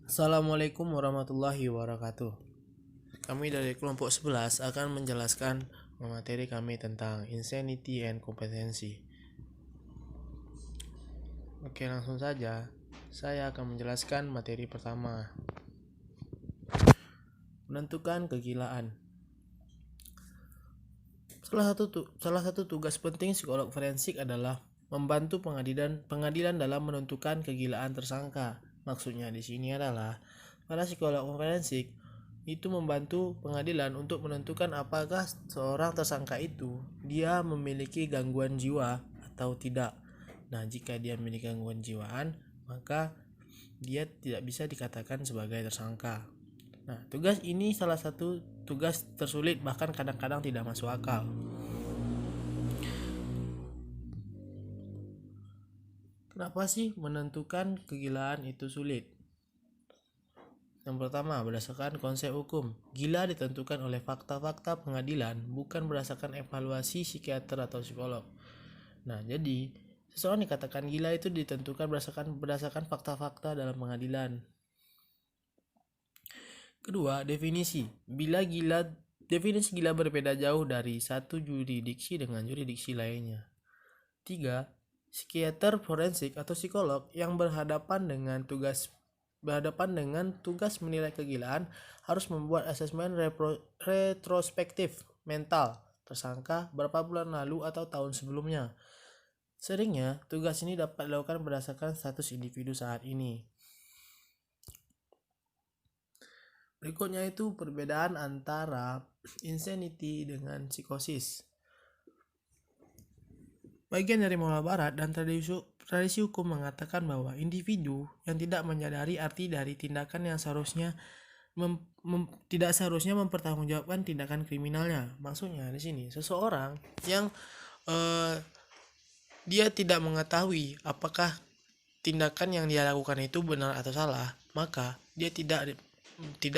Assalamualaikum warahmatullahi wabarakatuh. Kami dari kelompok 11 akan menjelaskan materi kami tentang insanity and kompetensi. Oke, langsung saja. Saya akan menjelaskan materi pertama. Menentukan kegilaan. Salah satu tugas penting psikolog forensik adalah membantu pengadilan dalam menentukan kegilaan tersangka. Maksudnya di sini adalah para psikolog forensik itu membantu pengadilan untuk menentukan apakah seorang tersangka itu dia memiliki gangguan jiwa atau tidak. Nah, jika dia memiliki gangguan jiwaan, maka dia tidak bisa dikatakan sebagai tersangka. Nah, tugas ini salah satu tugas tersulit, bahkan kadang-kadang tidak masuk akal. Kenapa sih menentukan kegilaan itu sulit? Yang pertama, berdasarkan konsep hukum, gila ditentukan oleh fakta-fakta pengadilan, bukan berdasarkan evaluasi psikiater atau psikolog. Nah, jadi seseorang dikatakan gila itu ditentukan berdasarkan fakta-fakta dalam pengadilan. Kedua, definisi. Definisi gila berbeda jauh dari satu jurisdiksi dengan jurisdiksi lainnya. 3. Psikiater forensik atau psikolog yang berhadapan dengan tugas menilai kegilaan harus membuat asesmen retrospektif mental tersangka berapa bulan lalu atau tahun sebelumnya. Seringnya, tugas ini dapat dilakukan berdasarkan status individu saat ini. Berikutnya itu perbedaan antara insanity dengan psikosis. Bagian dari moral barat dan tradisi hukum mengatakan bahwa individu yang tidak menyadari arti dari tindakan yang tidak seharusnya mempertanggungjawabkan tindakan kriminalnya. Maksudnya di sini seseorang yang dia tidak mengetahui apakah tindakan yang dia lakukan itu benar atau salah, maka dia tidak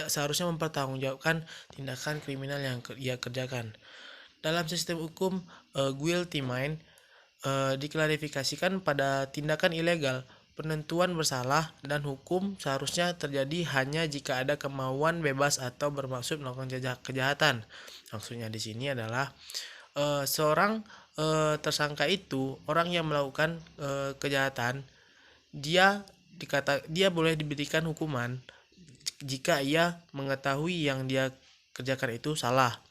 seharusnya mempertanggungjawabkan tindakan kriminal yang ia kerjakan. Dalam sistem hukum guilty mind diklarifikasikan pada tindakan ilegal. Penentuan bersalah dan hukum seharusnya terjadi hanya jika ada kemauan bebas atau bermaksud melakukan kejahatan. Maksudnya di sini adalah seorang tersangka itu orang yang melakukan kejahatan, dia boleh diberikan hukuman jika ia mengetahui yang dia kerjakan itu salah,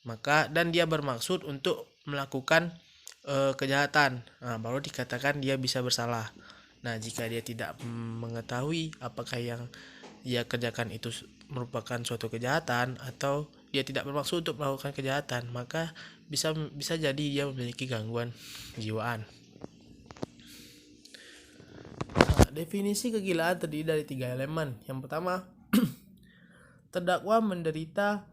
maka dan dia bermaksud untuk melakukan kejahatan, baru dikatakan dia bisa bersalah. Nah, jika dia tidak mengetahui apakah yang dia kerjakan itu merupakan suatu kejahatan atau dia tidak bermaksud untuk melakukan kejahatan, maka bisa jadi dia memiliki gangguan jiwaan. Nah, definisi kegilaan terdiri dari 3 elemen. Yang pertama, terdakwa menderita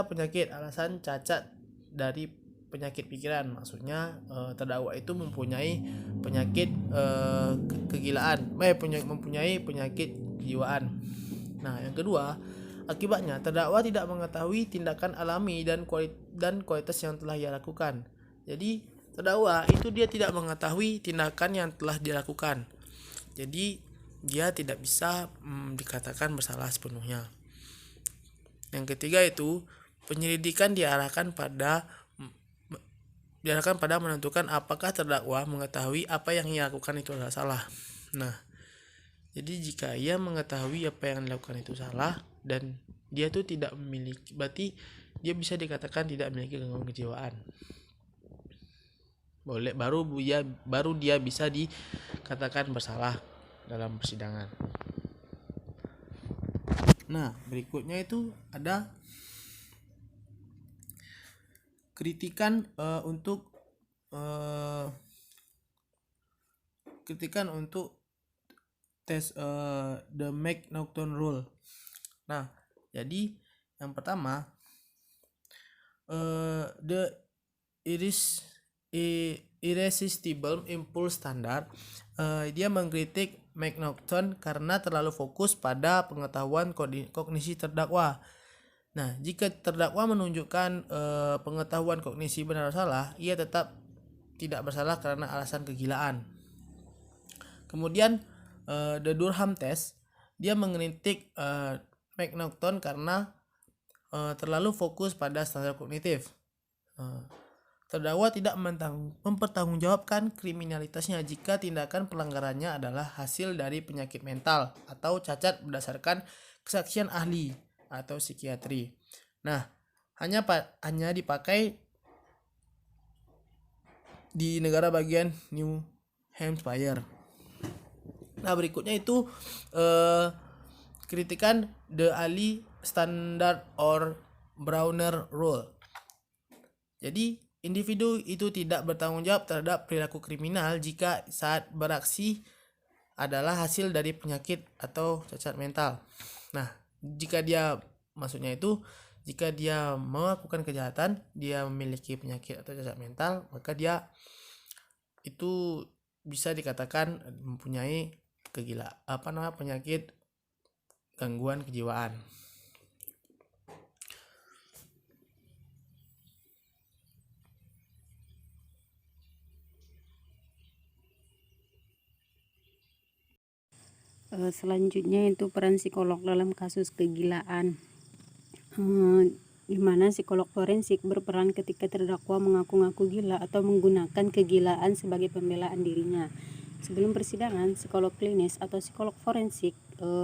penyakit alasan cacat dari penyakit pikiran. Maksudnya terdakwa itu mempunyai penyakit mempunyai penyakit kejiwaan. Nah, yang kedua, akibatnya terdakwa tidak mengetahui tindakan alami dan kualitas yang telah ia lakukan. Jadi terdakwa itu dia tidak mengetahui tindakan yang telah dilakukan. Jadi dia tidak bisa dikatakan bersalah sepenuhnya. Yang ketiga itu penyelidikan diarahkan pada menentukan apakah terdakwa mengetahui apa yang ia lakukan itu adalah salah. Nah, jadi jika ia mengetahui apa yang dilakukan itu salah dan dia itu tidak memiliki, berarti dia bisa dikatakan tidak memiliki gangguan kejiwaan. Baru dia bisa dikatakan bersalah dalam persidangan. Nah, berikutnya itu ada kritikan untuk tes the McNaughton rule. Nah, jadi yang pertama the irresistible impulse standard, dia mengkritik McNaughton karena terlalu fokus pada pengetahuan kognisi terdakwa. Nah, jika terdakwa menunjukkan pengetahuan kognisi benar atau salah, ia tetap tidak bersalah karena alasan kegilaan. Kemudian The Durham Test, dia mengkritik McNaughton karena terlalu fokus pada standar kognitif. Terdakwa tidak mempertanggungjawabkan kriminalitasnya jika tindakan pelanggarannya adalah hasil dari penyakit mental atau cacat berdasarkan kesaksian ahli atau psikiatri. Nah, hanya dipakai di negara bagian New Hampshire. Nah, berikutnya itu kritikan The Ali Standard or Browner Rule. Jadi, individu itu tidak bertanggung jawab terhadap perilaku kriminal jika saat beraksi adalah hasil dari penyakit atau cacat mental. Nah, jika dia melakukan kejahatan, dia memiliki penyakit atau cacat mental, maka dia itu bisa dikatakan mempunyai penyakit gangguan kejiwaan. Selanjutnya itu peran psikolog dalam kasus kegilaan, di mana psikolog forensik berperan ketika terdakwa mengaku-ngaku gila atau menggunakan kegilaan sebagai pembelaan dirinya. Sebelum persidangan, psikolog klinis atau psikolog forensik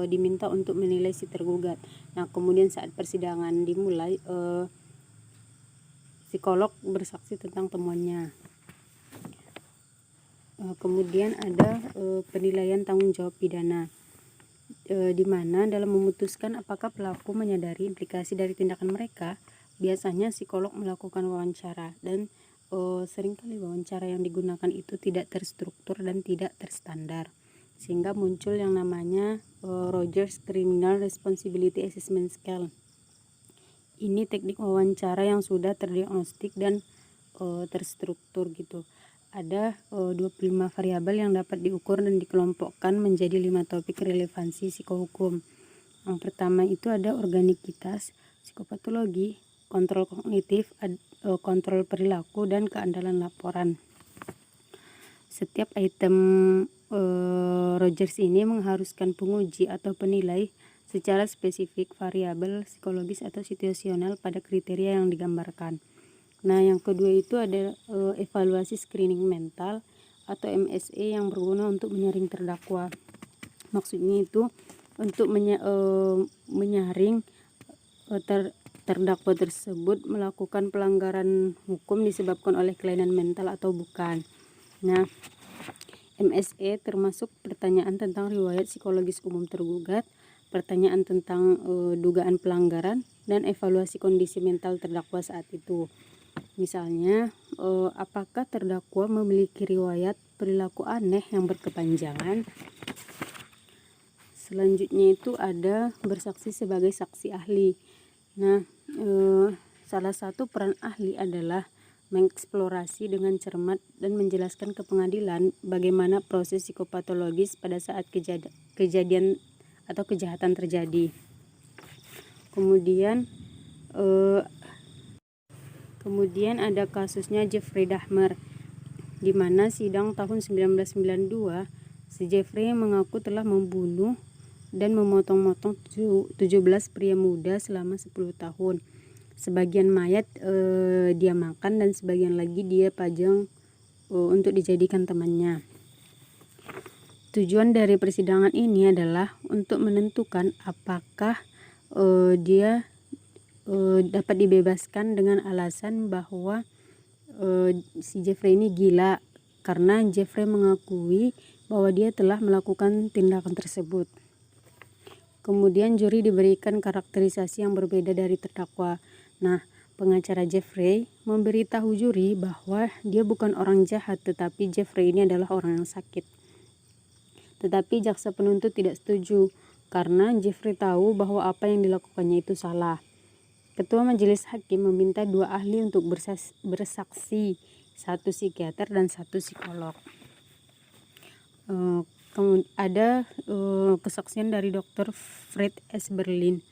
diminta untuk menilai si tergugat. Nah, kemudian saat persidangan dimulai, psikolog bersaksi tentang temuannya. Kemudian ada penilaian tanggung jawab pidana, di mana dalam memutuskan apakah pelaku menyadari implikasi dari tindakan mereka, biasanya psikolog melakukan wawancara, dan seringkali wawancara yang digunakan itu tidak terstruktur dan tidak terstandar, sehingga muncul yang namanya Rogers Criminal Responsibility Assessment Scale. Ini teknik wawancara yang sudah terdiagnostik dan terstruktur gitu. Ada 25 variabel yang dapat diukur dan dikelompokkan menjadi 5 topik relevansi psikohukum. Yang pertama itu ada organikitas, psikopatologi, kontrol kognitif, kontrol perilaku, dan keandalan laporan. Setiap item Rogers ini mengharuskan penguji atau penilai secara spesifik variabel psikologis atau situasional pada kriteria yang digambarkan. Nah, yang kedua itu ada evaluasi screening mental atau MSE yang berguna untuk menyaring terdakwa. Maksudnya itu untuk menyaring terdakwa tersebut melakukan pelanggaran hukum disebabkan oleh kelainan mental atau bukan. Nah, MSE termasuk pertanyaan tentang riwayat psikologis umum tergugat, pertanyaan tentang dugaan pelanggaran, dan evaluasi kondisi mental terdakwa saat itu. Misalnya, apakah terdakwa memiliki riwayat perilaku aneh yang berkepanjangan? Selanjutnya itu ada bersaksi sebagai saksi ahli. Nah, salah satu peran ahli adalah mengeksplorasi dengan cermat dan menjelaskan ke pengadilan bagaimana proses psikopatologis pada saat kejadian atau kejahatan terjadi. Kemudian ada kasusnya Jeffrey Dahmer, di mana sidang tahun 1992 si Jeffrey mengaku telah membunuh dan memotong-motong 17 pria muda selama 10 tahun. Sebagian mayat dia makan dan sebagian lagi dia pajang untuk dijadikan temannya. Tujuan dari persidangan ini adalah untuk menentukan apakah dia dapat dibebaskan dengan alasan bahwa si Jeffrey ini gila, karena Jeffrey mengakui bahwa dia telah melakukan tindakan tersebut. Kemudian juri diberikan karakterisasi yang berbeda dari terdakwa. Nah, pengacara Jeffrey memberitahu juri bahwa dia bukan orang jahat, tetapi Jeffrey ini adalah orang yang sakit. Tetapi jaksa penuntut tidak setuju karena Jeffrey tahu bahwa apa yang dilakukannya itu salah. Ketua majelis hakim meminta 2 ahli untuk bersaksi, 1 psikiater dan 1 psikolog. Ada kesaksian dari Dr. Fred S. Berlin,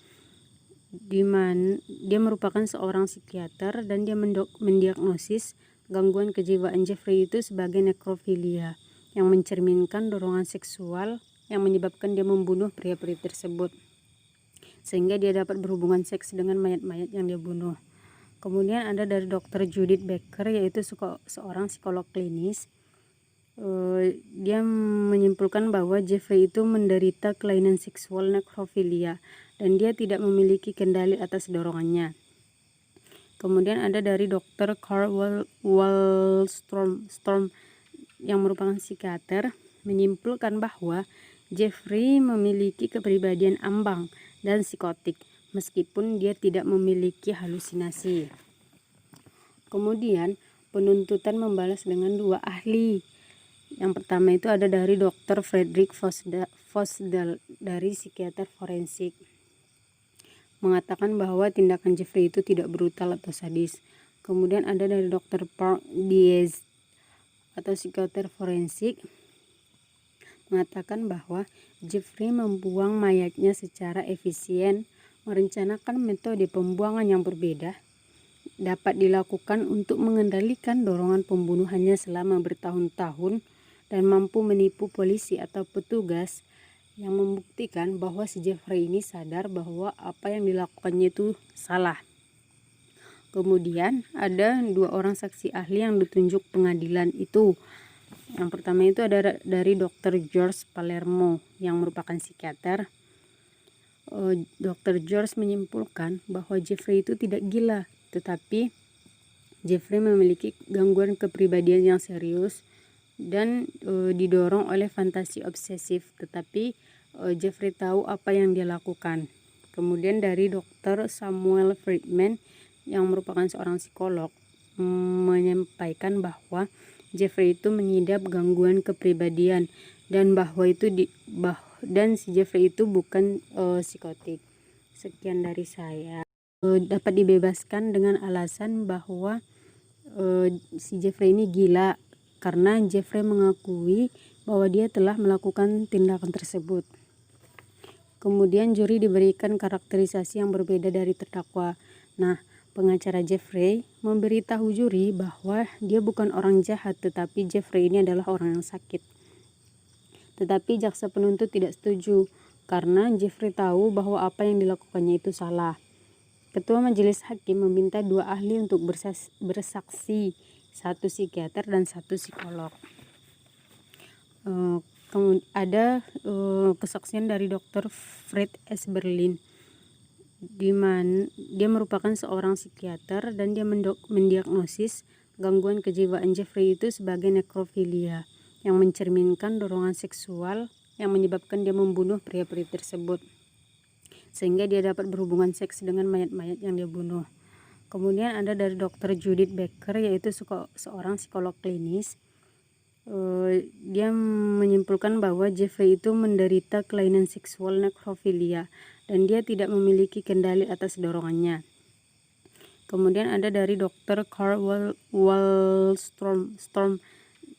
di mana dia merupakan seorang psikiater dan dia mendiagnosis gangguan kejiwaan Jeffrey itu sebagai nekrofilia. yang mencerminkan dorongan seksual yang menyebabkan dia membunuh pria-pria tersebut, sehingga dia dapat berhubungan seks dengan mayat-mayat yang dia bunuh. Kemudian ada dari Dr. Judith Becker, yaitu seorang psikolog klinis. Dia menyimpulkan bahwa Jeffrey itu menderita kelainan seksual nekrofilia dan dia tidak memiliki kendali atas dorongannya. Kemudian ada dari Dr. Carl Wallstrom yang merupakan psikiater, menyimpulkan bahwa Jeffrey memiliki kepribadian ambang dan psikotik meskipun dia tidak memiliki halusinasi. Kemudian penuntutan membalas dengan dua ahli. Yang pertama itu ada dari Dr. Frederick Fosdal dari psikiater forensik, mengatakan bahwa tindakan Jeffrey itu tidak brutal atau sadis. Kemudian ada dari Dr. Park Diaz atau psikiater forensik, mengatakan bahwa Jeffrey membuang mayatnya secara efisien. Merencanakan metode pembuangan yang berbeda dapat dilakukan untuk mengendalikan dorongan pembunuhannya selama bertahun-tahun dan mampu menipu polisi atau petugas, yang membuktikan bahwa si Jeffrey ini sadar bahwa apa yang dilakukannya itu salah. Kemudian ada dua orang saksi ahli yang ditunjuk pengadilan itu. Yang pertama itu ada dari Dr. George Palermo yang merupakan psikiater. Dr. George menyimpulkan bahwa Jeffrey itu tidak gila, tetapi Jeffrey memiliki gangguan kepribadian yang serius dan didorong oleh fantasi obsesif, tetapi Jeffrey tahu apa yang dia lakukan. Kemudian dari Dr. Samuel Friedman yang merupakan seorang psikolog menyampaikan bahwa Jeffrey itu mengidap gangguan kepribadian dan bahwa dan si Jeffrey itu bukan psikotik. Sekian dari saya. Dapat dibebaskan dengan alasan bahwa si Jeffrey ini gila karena Jeffrey mengakui bahwa dia telah melakukan tindakan tersebut. Kemudian juri diberikan karakterisasi yang berbeda dari terdakwa. Nah, pengacara Jeffrey memberitahu juri bahwa dia bukan orang jahat, tetapi Jeffrey ini adalah orang yang sakit. Tetapi jaksa penuntut tidak setuju karena Jeffrey tahu bahwa apa yang dilakukannya itu salah. Ketua majelis hakim meminta dua ahli untuk bersaksi, satu psikiater dan satu psikolog. Ada kesaksian dari Dr. Fred S. Berlin, di mana dia merupakan seorang psikiater dan dia mendiagnosis gangguan kejiwaan Jeffrey itu sebagai nekrofilia yang mencerminkan dorongan seksual yang menyebabkan dia membunuh pria-pria tersebut, sehingga dia dapat berhubungan seks dengan mayat-mayat yang dia bunuh. Kemudian ada dari Dr. Judith Becker, yaitu seorang psikolog klinis. Dia menyimpulkan bahwa Jeffrey itu menderita kelainan seksual nekrofilia dan dia tidak memiliki kendali atas dorongannya. Kemudian ada dari Dr. Carl Wallstrom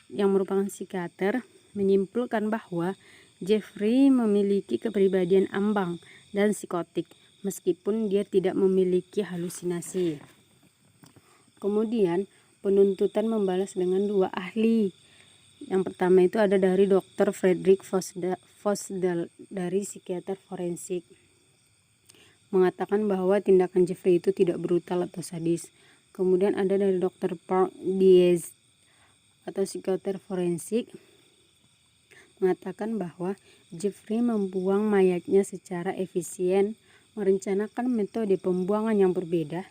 yang merupakan psikiater, menyimpulkan bahwa Jeffrey memiliki kepribadian ambang dan psikotik meskipun dia tidak memiliki halusinasi. Kemudian penuntutan membalas dengan dua ahli. Yang pertama itu ada dari Dr. Frederick Fosdal dari psikiater forensik, mengatakan bahwa tindakan Jeffrey itu tidak brutal atau sadis. Kemudian ada dari Dr. Park Diaz atau psikiater forensik, mengatakan bahwa Jeffrey membuang mayatnya secara efisien. Merencanakan metode pembuangan yang berbeda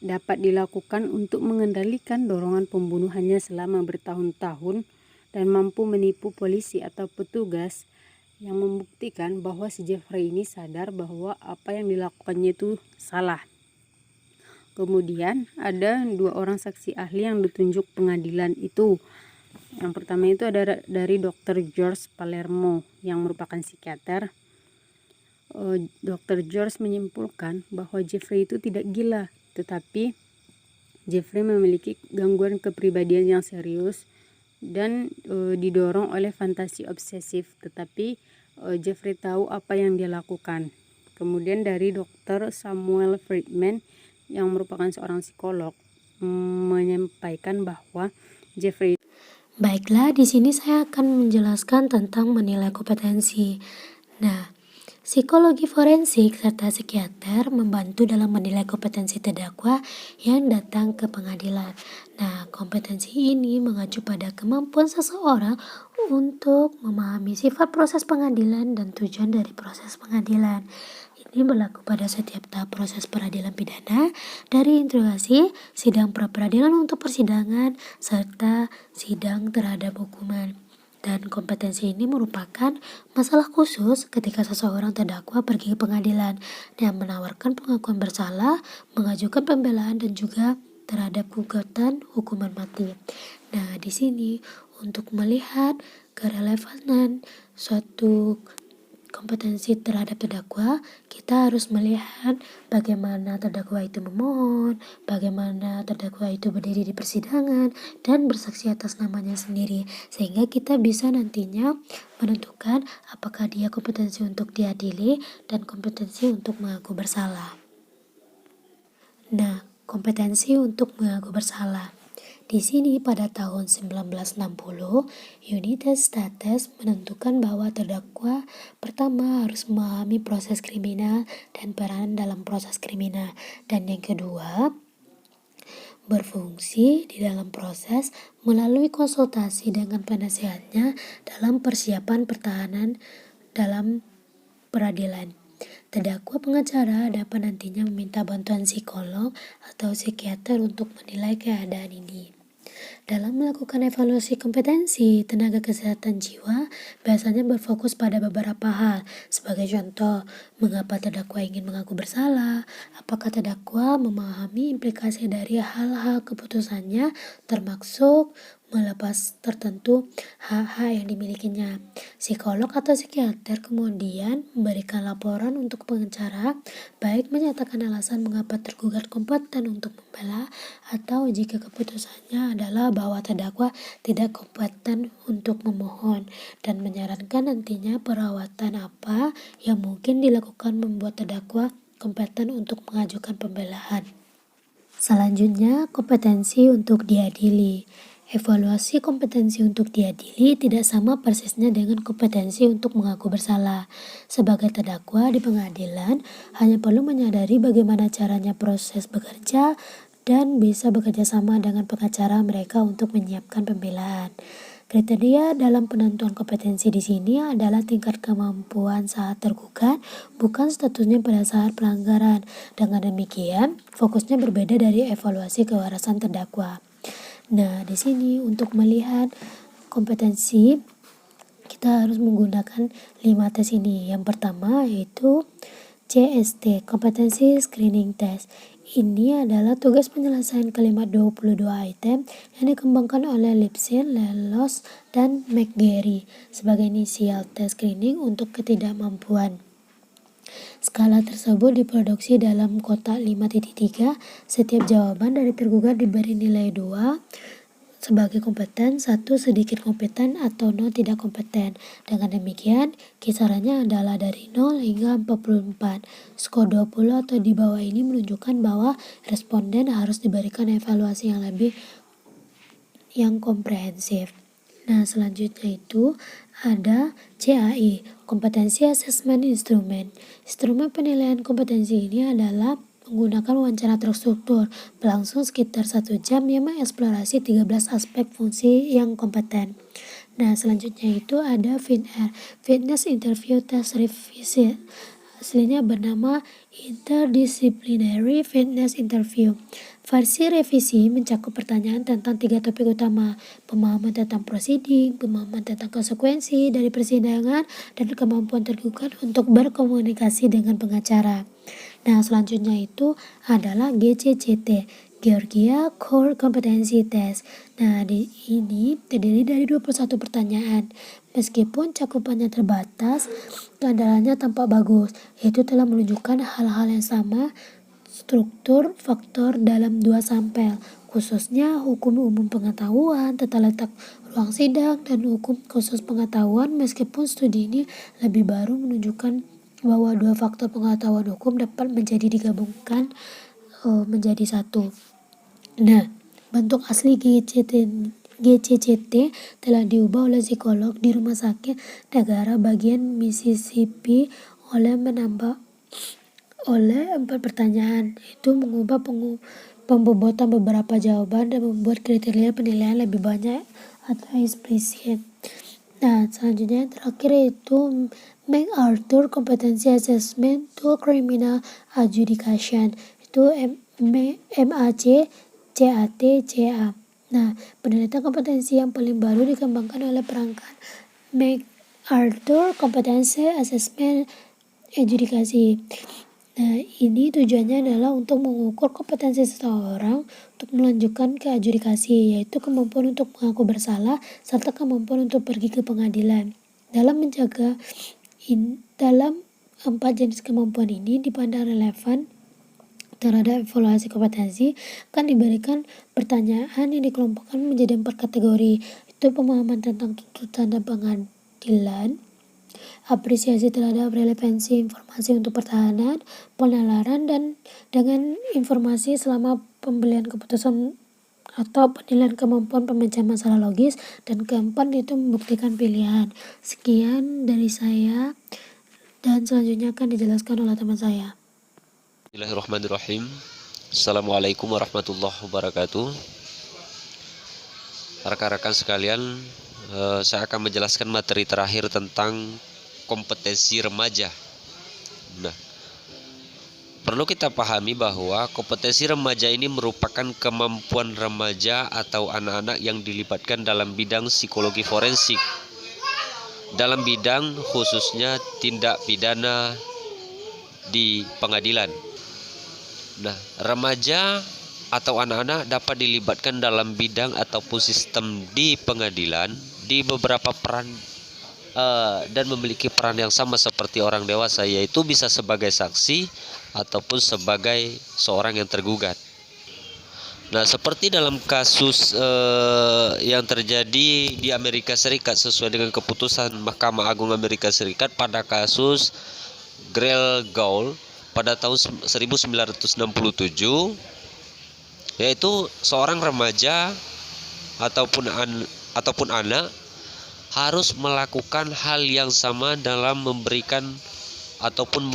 dapat dilakukan untuk mengendalikan dorongan pembunuhannya selama bertahun-tahun dan mampu menipu polisi atau petugas, yang membuktikan bahwa si Jeffrey ini sadar bahwa apa yang dilakukannya itu salah. Kemudian ada dua orang saksi ahli yang ditunjuk pengadilan itu. Yang pertama itu ada dari Dr. George Palermo yang merupakan psikiater. Dr. George menyimpulkan bahwa Jeffrey itu tidak gila, tetapi Jeffrey memiliki gangguan kepribadian yang serius dan didorong oleh fantasi obsesif, tetapi Jeffrey tahu apa yang dia lakukan. Kemudian dari Dr. Samuel Friedman yang merupakan seorang psikolog menyampaikan bahwa Jeffrey. Baiklah, di sini saya akan akan menjelaskan tentang menilai kompetensi. Nah, psikologi forensik serta psikiater membantu dalam menilai kompetensi terdakwa yang datang ke pengadilan. Nah, kompetensi ini mengacu pada kemampuan seseorang untuk memahami sifat proses pengadilan dan tujuan dari proses pengadilan. Ini berlaku pada setiap tahap proses peradilan pidana, dari interogasi, sidang pra-peradilan untuk persidangan, serta sidang terhadap hukuman. Dan kompetensi ini merupakan masalah khusus ketika seseorang terdakwa pergi ke pengadilan dan menawarkan pengakuan bersalah, mengajukan pembelaan dan juga terhadap gugatan hukuman mati. Nah, di sini untuk melihat kerelevanan suatu kompetensi terhadap terdakwa, kita harus melihat bagaimana terdakwa itu memohon, bagaimana terdakwa itu berdiri di persidangan, dan bersaksi atas namanya sendiri, sehingga kita bisa nantinya menentukan apakah dia kompetensi untuk diadili dan kompetensi untuk mengaku bersalah. Nah, kompetensi untuk mengaku bersalah. Di sini pada tahun 1960, United States menentukan bahwa terdakwa pertama harus memahami proses kriminal dan peran dalam proses kriminal, dan yang kedua berfungsi di dalam proses melalui konsultasi dengan penasehatnya dalam persiapan pertahanan dalam peradilan. Terdakwa pengacara dapat nantinya meminta bantuan psikolog atau psikiater untuk menilai keadaan ini. Dalam melakukan evaluasi kompetensi tenaga kesehatan jiwa, biasanya berfokus pada beberapa hal. Sebagai contoh, mengapa terdakwa ingin mengaku bersalah, apakah terdakwa memahami implikasi dari hal-hal keputusannya, termasuk melepas tertentu hak-hak yang dimilikinya. Psikolog atau psikiater kemudian memberikan laporan untuk pengacara, baik menyatakan alasan mengapa tergugat kompeten untuk membela, atau jika keputusannya adalah bahwa terdakwa tidak kompeten untuk memohon, dan menyarankan nantinya perawatan apa yang mungkin dilakukan membuat terdakwa kompeten untuk mengajukan pembelaan. Selanjutnya, kompetensi untuk diadili. Evaluasi kompetensi untuk diadili tidak sama persisnya dengan kompetensi untuk mengaku bersalah. Sebagai terdakwa di pengadilan, hanya perlu menyadari bagaimana caranya proses bekerja dan bisa bekerja sama dengan pengacara mereka untuk menyiapkan pembelaan. Kriteria dalam penentuan kompetensi di sini adalah tingkat kemampuan saat tergugat, bukan statusnya pada saat pelanggaran. Dengan demikian, fokusnya berbeda dari evaluasi kewarasan terdakwa. Nah, di sini untuk melihat kompetensi, kita harus menggunakan 5 tes ini. Yang pertama yaitu CST, Competency Screening Test. Ini adalah tugas penyelesaian kalimat 22 item yang dikembangkan oleh Lipsin, Lelos, dan McGarry sebagai inisial tes screening untuk ketidakmampuan. Skala tersebut diproduksi dalam kotak 5.3. Setiap jawaban dari tergugat diberi nilai 2 sebagai kompeten, 1 sedikit kompeten, atau 0 tidak kompeten. Dengan demikian, kisarannya adalah dari 0 hingga 44. Skor 20 atau di bawah ini menunjukkan bahwa responden harus diberikan evaluasi yang komprehensif. Nah, selanjutnya itu ada CAI, Kompetensi Assessment Instrument. Instrumen penilaian kompetensi ini adalah menggunakan wawancara terstruktur, berlangsung sekitar 1 jam yang mengeksplorasi 13 aspek fungsi yang kompeten. Nah, selanjutnya itu ada FINR, Fitness Interview Test Revisit. Aslinya bernama Interdisciplinary Fitness Interview. Versi revisi mencakup pertanyaan tentang 3 topik utama: pemahaman tentang prosiding, pemahaman tentang konsekuensi dari persidangan, dan kemampuan tergugat untuk berkomunikasi dengan pengacara. Nah, selanjutnya itu adalah GCCT, Georgia Core Competency Test. Nah, ini terdiri dari 21 pertanyaan. Meskipun cakupannya terbatas, keandalannya tampak bagus, yaitu telah menunjukkan hal-hal yang sama, struktur faktor dalam 2 sampel, khususnya hukum umum pengetahuan, tata letak ruang sidang, dan hukum khusus pengetahuan. Meskipun studi ini lebih baru menunjukkan bahwa 2 faktor pengetahuan hukum dapat digabungkan menjadi 1. Nah, bentuk asli GCT GCCT telah diubah oleh psikolog di Rumah Sakit Negara bagian Mississippi oleh 4 pertanyaan, yaitu mengubah pembobotan beberapa jawaban dan membuat kriteria penilaian lebih banyak atau eksplisit. Nah, selanjutnya yang terakhir yaitu MacArthur Competency Assessment to Criminal Adjudication, itu MACCATCA. Nah, penelitian kompetensi yang paling baru dikembangkan oleh perangkat MacArthur Competency Assessment Adjudication. Nah, ini tujuannya adalah untuk mengukur kompetensi seseorang untuk melanjutkan ke adjudikasi, yaitu kemampuan untuk mengaku bersalah serta kemampuan untuk pergi ke pengadilan. Dalam 4 jenis kemampuan ini dipandang relevan terhadap evaluasi kompetensi, akan diberikan pertanyaan yang dikelompokkan menjadi 4 kategori, itu pemahaman tentang tuntutan dan pengadilan, apresiasi terhadap relevansi informasi untuk pertahanan, penalaran dan dengan informasi selama pembelian keputusan atau penilaian kemampuan pemecahan masalah logis, dan keempat itu membuktikan pilihan. Sekian dari saya, dan selanjutnya akan dijelaskan oleh teman saya. Bismillahirrahmanirrahim. Assalamualaikum warahmatullahi wabarakatuh. Rekan-rekan sekalian, saya akan menjelaskan materi terakhir tentang kompetensi remaja. Nah, perlu kita pahami bahwa kompetensi remaja ini merupakan kemampuan remaja atau anak-anak yang dilibatkan dalam bidang psikologi forensik, dalam bidang khususnya tindak pidana di pengadilan. Nah, remaja atau anak-anak dapat dilibatkan dalam bidang ataupun sistem di pengadilan di beberapa peran dan memiliki peran yang sama seperti orang dewasa, yaitu bisa sebagai saksi ataupun sebagai seorang yang tergugat. Nah, seperti dalam kasus yang terjadi di Amerika Serikat sesuai dengan keputusan Mahkamah Agung Amerika Serikat pada kasus Grell Gaul pada tahun 1967, yaitu seorang remaja ataupun anak harus melakukan hal yang sama dalam memberikan ataupun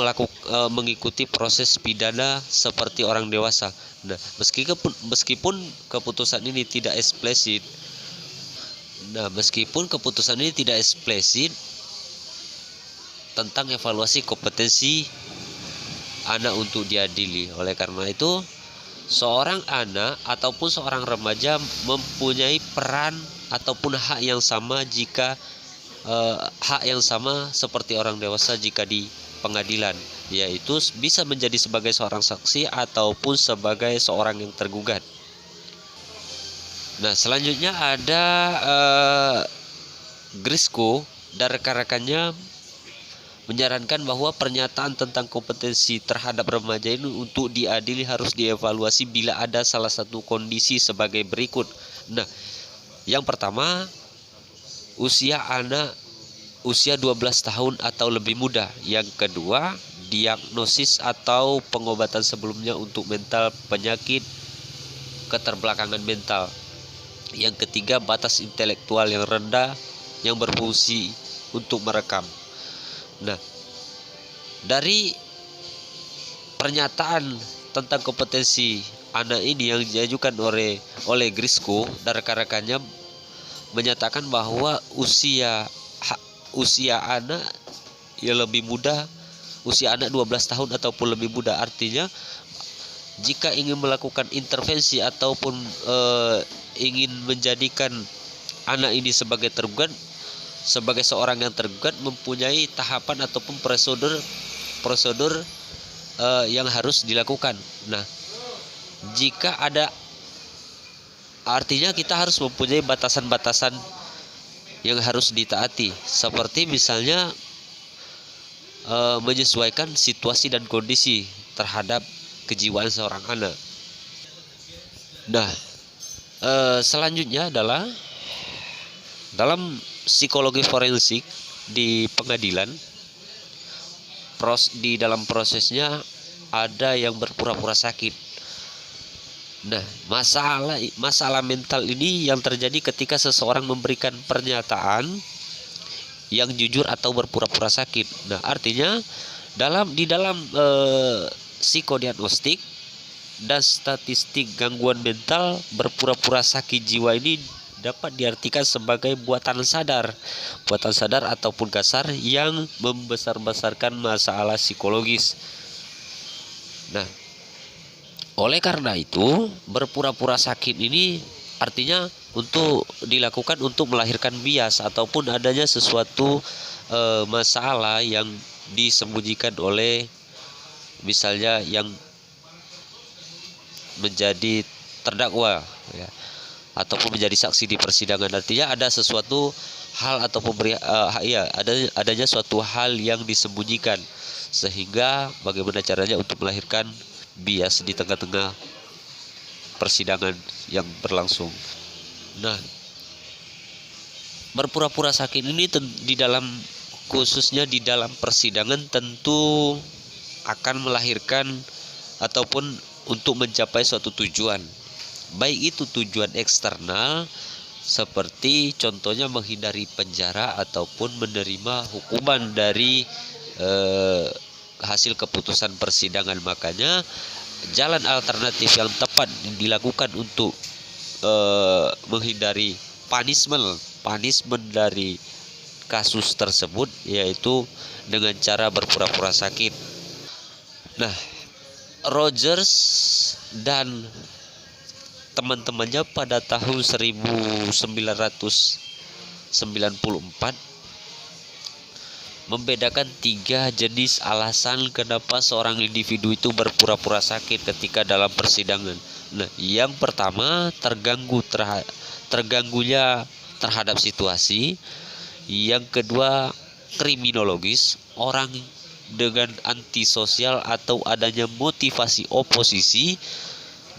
mengikuti proses pidana seperti orang dewasa. Nah, meskipun keputusan ini tidak eksplisit, tentang evaluasi kompetensi anak untuk diadili. Oleh karena itu, seorang anak ataupun seorang remaja mempunyai peran ataupun hak yang sama seperti orang dewasa jika di pengadilan, yaitu bisa menjadi sebagai seorang saksi ataupun sebagai seorang yang tergugat. Nah, selanjutnya ada Grisco dan rekan-rekannya menyarankan bahwa pernyataan tentang kompetensi terhadap remaja ini untuk diadili harus dievaluasi bila ada salah satu kondisi sebagai berikut. Nah, yang pertama, usia anak usia 12 tahun atau lebih muda. Yang kedua, diagnosis atau pengobatan sebelumnya untuk mental penyakit keterbelakangan mental. Yang ketiga, batas intelektual yang rendah yang berfungsi untuk merekam. Nah, dari pernyataan tentang kompetensi anak ini yang diajukan oleh Grisco dan rekan-rekannya menyatakan bahwa usia anak yang lebih muda, usia anak 12 tahun ataupun lebih muda, artinya jika ingin melakukan intervensi ataupun ingin menjadikan anak ini sebagai tergugat, sebagai seorang yang tergugat, mempunyai tahapan ataupun prosedur yang harus dilakukan. Nah, jika ada, artinya kita harus mempunyai batasan-batasan yang harus ditaati, seperti misalnya menyesuaikan situasi dan kondisi terhadap kejiwaan seorang anak. Nah, selanjutnya adalah dalam psikologi forensik di pengadilan, di dalam prosesnya ada yang berpura-pura sakit. Nah, masalah mental ini yang terjadi ketika seseorang memberikan pernyataan yang jujur atau berpura-pura sakit. Nah, artinya di dalam psikodiagnostik dan statistik gangguan mental, berpura-pura sakit jiwa ini dapat diartikan sebagai buatan sadar ataupun kasar yang membesar-besarkan masalah psikologis. Nah, oleh karena itu, berpura-pura sakit ini artinya untuk dilakukan untuk melahirkan bias ataupun adanya sesuatu masalah yang disembunyikan oleh misalnya yang menjadi terdakwa, ya, ataupun menjadi saksi di persidangan. Artinya ada sesuatu hal atau adanya suatu hal yang disembunyikan, sehingga bagaimana caranya untuk melahirkan bias di tengah-tengah persidangan yang berlangsung. Nah, berpura-pura sakit ini khususnya di dalam persidangan tentu akan melahirkan ataupun untuk mencapai suatu tujuan, baik itu tujuan eksternal seperti contohnya menghindari penjara ataupun menerima hukuman dari hasil keputusan persidangan. Makanya jalan alternatif yang tepat dilakukan untuk menghindari punishment dari kasus tersebut yaitu dengan cara berpura-pura sakit. Nah, Rogers dan teman-temannya pada tahun 1994 membedakan 3 jenis alasan kenapa seorang individu itu berpura-pura sakit ketika dalam persidangan. Nah, yang pertama terganggunya terhadap situasi. Yang kedua kriminologis, orang dengan antisosial atau adanya motivasi oposisi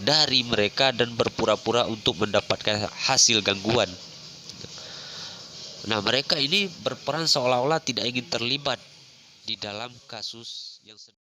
dari mereka dan berpura-pura untuk mendapatkan hasil gangguan. Nah, mereka ini berperan seolah-olah tidak ingin terlibat di dalam kasus yang sedang